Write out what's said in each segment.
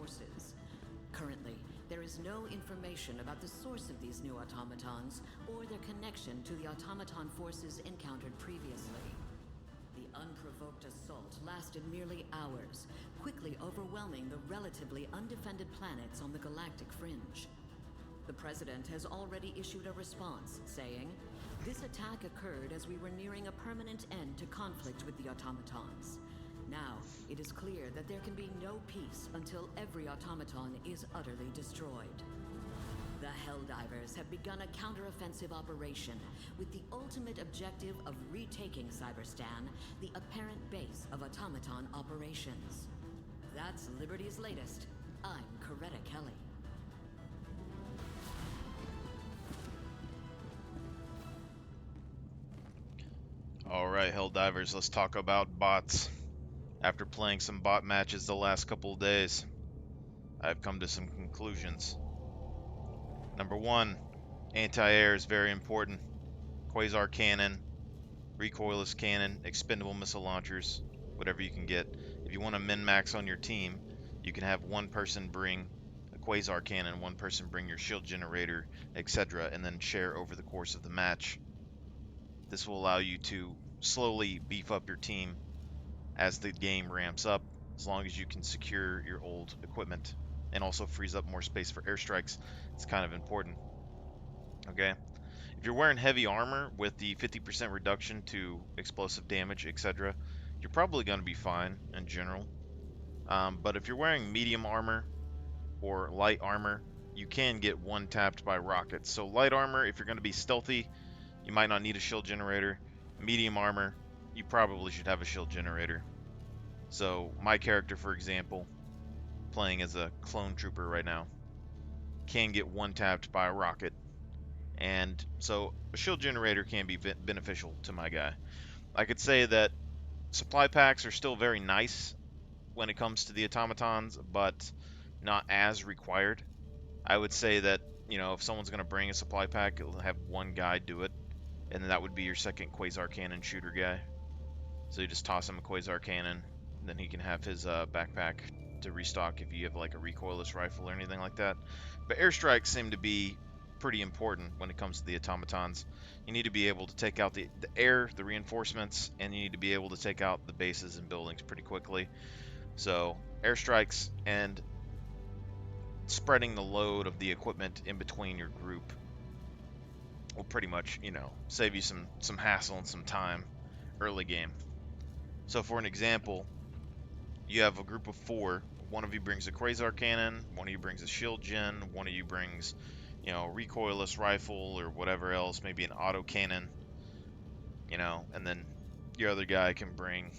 forces. Currently, there is no information about the source of these new automatons or their connection to the automaton forces encountered previously. The unprovoked assault lasted merely hours, quickly overwhelming the relatively undefended planets on the galactic fringe. The President has already issued a response, saying, "This attack occurred as we were nearing a permanent end to conflict with the automatons. Now, it is clear that there can be no peace until every automaton is utterly destroyed." The Helldivers have begun a counteroffensive operation with the ultimate objective of retaking Cyberstan, the apparent base of automaton operations. That's Liberty's latest. I'm Coretta Kelly. Alright, Helldivers, let's talk about bots. After playing some bot matches the last couple of days, I've come to some conclusions. Number one, anti-air is very important. Quasar cannon, recoilless cannon, expendable missile launchers, whatever you can get. If you want to min-max on your team, you can have one person bring a quasar cannon, one person bring your shield generator, etc., and then share over the course of the match. This will allow you to slowly beef up your team as the game ramps up, as long as you can secure your old equipment, and also frees up more space for airstrikes. It's kind of important. Okay, if you're wearing heavy armor with the 50% reduction to explosive damage, etc., you're probably going to be fine in general. But if you're wearing medium armor or light armor, you can get one tapped by rockets. So light armor, if you're going to be stealthy, you might not need a shield generator. Medium armor, you probably should have a shield generator. So my character, for example, playing as a clone trooper right now, can get one tapped by a rocket. And so a shield generator can be beneficial to my guy. I could say that supply packs are still very nice when it comes to the automatons, but not as required. I would say that, if someone's going to bring a supply pack, it'll have one guy do it, and then that would be your second quasar cannon shooter guy. So you just toss him a quasar cannon, and then he can have his backpack to restock if you have like a recoilless rifle or anything like that. But airstrikes seem to be pretty important when it comes to the automatons. You need to be able to take out the air, the reinforcements, and you need to be able to take out the bases and buildings pretty quickly. So airstrikes and spreading the load of the equipment in between your group will pretty much, save you some hassle and some time early game. So for an example, you have a group of 4. One of you brings a quasar cannon, one of you brings a shield gen, one of you brings, a recoilless rifle or whatever else, maybe an auto cannon, and then your other guy can bring,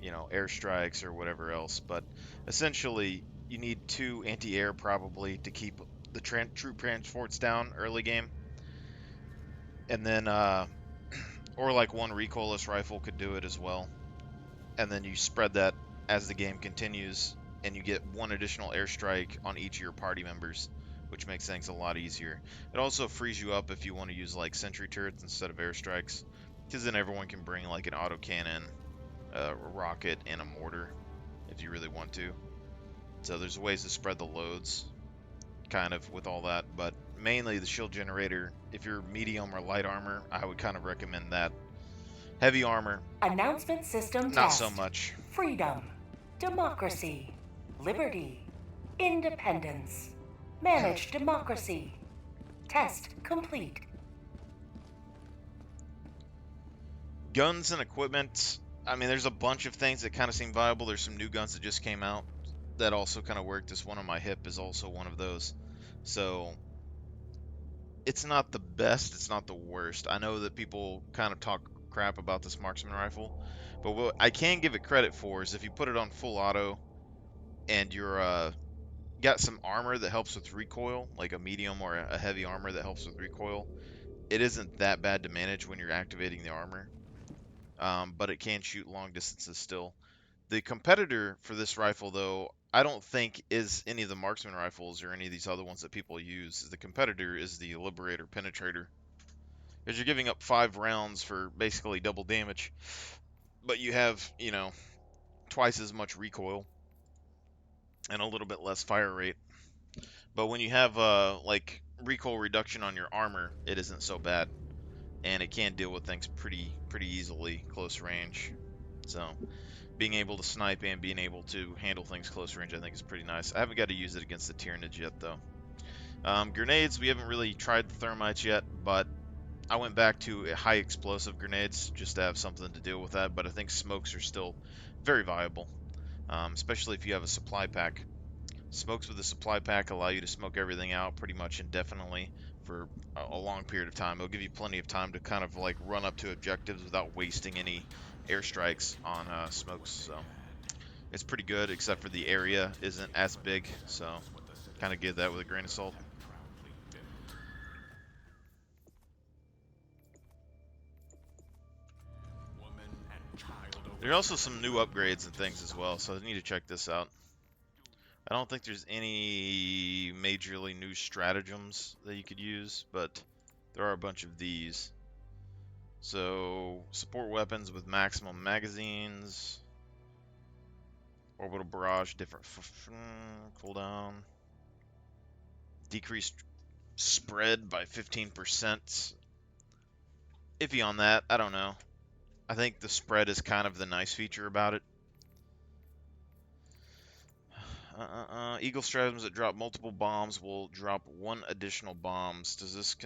airstrikes or whatever else. But essentially, you need 2 anti-air probably to keep the troop transports down early game. And then, or like one recoilless rifle could do it as well. And then you spread that as the game continues, and you get one additional airstrike on each of your party members, which makes things a lot easier. It also frees you up if you want to use like sentry turrets instead of airstrikes, because then everyone can bring like an autocannon, a rocket, and a mortar if you really want to. So there's ways to spread the loads kind of with all that, but mainly the shield generator, if you're medium or light armor, I would kind of recommend that. Heavy armor, Announcement system not test. so much. Freedom, democracy, liberty, independence. Manage democracy. Test complete. Guns and equipment, I mean, there's a bunch of things that kind of seem viable. There's some new guns that just came out that also kind of work. This one on my hip is also one of those. So it's not the best, it's not the worst. I know that people kind of talk crap about this marksman rifle, but what I can give it credit for is if you put it on full auto and you're got some armor that helps with recoil, like a medium or a heavy armor that helps with recoil, it isn't that bad to manage when you're activating the armor. But it can shoot long distances still. The competitor for this rifle, though, I don't think is any of the marksman rifles or any of these other ones that people use. The competitor is the Liberator Penetrator, because you're giving up 5 rounds for basically double damage, but you have, twice as much recoil. and a little bit less fire rate. But when you have like recoil reduction on your armor, it isn't so bad, and it can deal with things pretty easily close range. So being able to snipe and being able to handle things close range, I think is pretty nice. I haven't got to use it against the Tyranids yet though. Grenades, we haven't really tried the thermites yet, but I went back to high explosive grenades just to have something to deal with that. But I think smokes are still very viable, especially if you have a supply pack. Smokes with a supply pack allow you to smoke everything out pretty much indefinitely for a long period of time. It'll give you plenty of time to kind of like run up to objectives without wasting any airstrikes on smokes. So it's pretty good, except for the area isn't as big. So kind of give that with a grain of salt. There are also some new upgrades and things as well, so I need to check this out. I don't think there's any majorly new stratagems that you could use, but there are a bunch of these. So, support weapons with maximum magazines. Orbital barrage, different cooldown. Decreased spread by 15%. Iffy on that, I don't know. I think the spread is kind of the nice feature about it. Eagle stratagems that drop multiple bombs will drop 1 additional bombs. Does this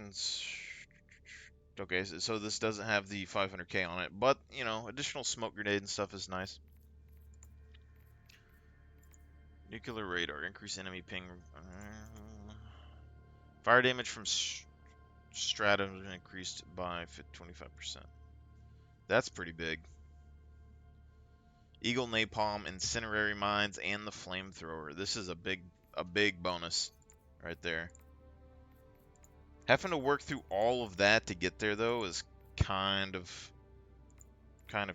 Okay, so this doesn't have the 500k on it, but, you know, additional smoke grenade and stuff is nice. Nuclear radar, increase enemy ping. Fire damage from stratagems increased by 25%. That's pretty big. Eagle napalm, incendiary mines, and the flamethrower. This is a big bonus right there. Having to work through all of that to get there though is kind of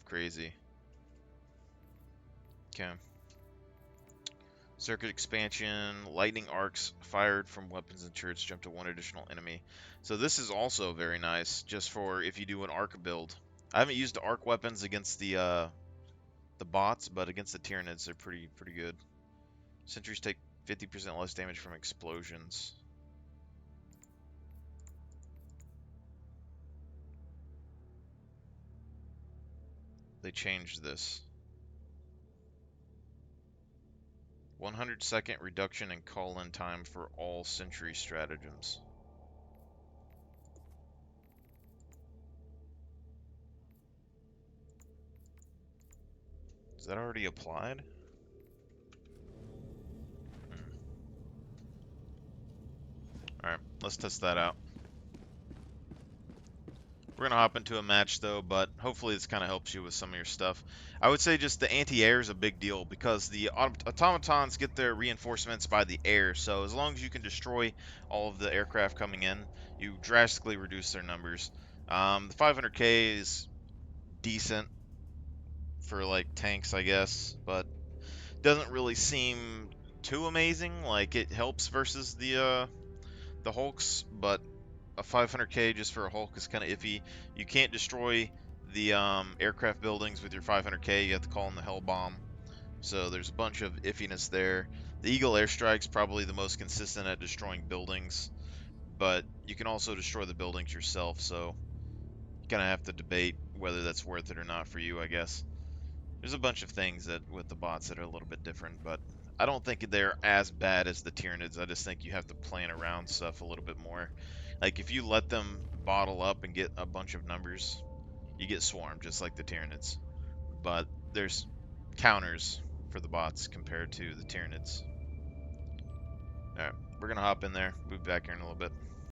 crazy. Okay. Circuit expansion, lightning arcs fired from weapons and turrets jump to 1 additional enemy. So this is also very nice, just for if you do an arc build. I haven't used arc weapons against the bots, but against the Tyranids, they're pretty good. Sentries take 50% less damage from explosions. They changed this. 100-second reduction in call-in time for all sentry stratagems. Is that already applied? Alright, let's test that out. We're going to hop into a match though, but hopefully this kind of helps you with some of your stuff. I would say just the anti-air is a big deal because the automatons get their reinforcements by the air. So as long as you can destroy all of the aircraft coming in, you drastically reduce their numbers. The 500k is decent for like tanks, I guess, but doesn't really seem too amazing. Like it helps versus the Hulks, but a 500k just for a Hulk is kind of iffy. You can't destroy the aircraft buildings with your 500k. You have to call in the Hell Bomb. So there's a bunch of iffiness there. The Eagle airstrike's probably the most consistent at destroying buildings, but you can also destroy the buildings yourself. So you kind of have to debate whether that's worth it or not for you, I guess. There's a bunch of things that with the bots that are a little bit different, but I don't think they're as bad as the Tyranids. I just think you have to plan around stuff a little bit more. Like, if you let them bottle up and get a bunch of numbers, you get swarmed, just like the Tyranids. But there's counters for the bots compared to the Tyranids. Alright, we're going to hop in there. Move back here in a little bit.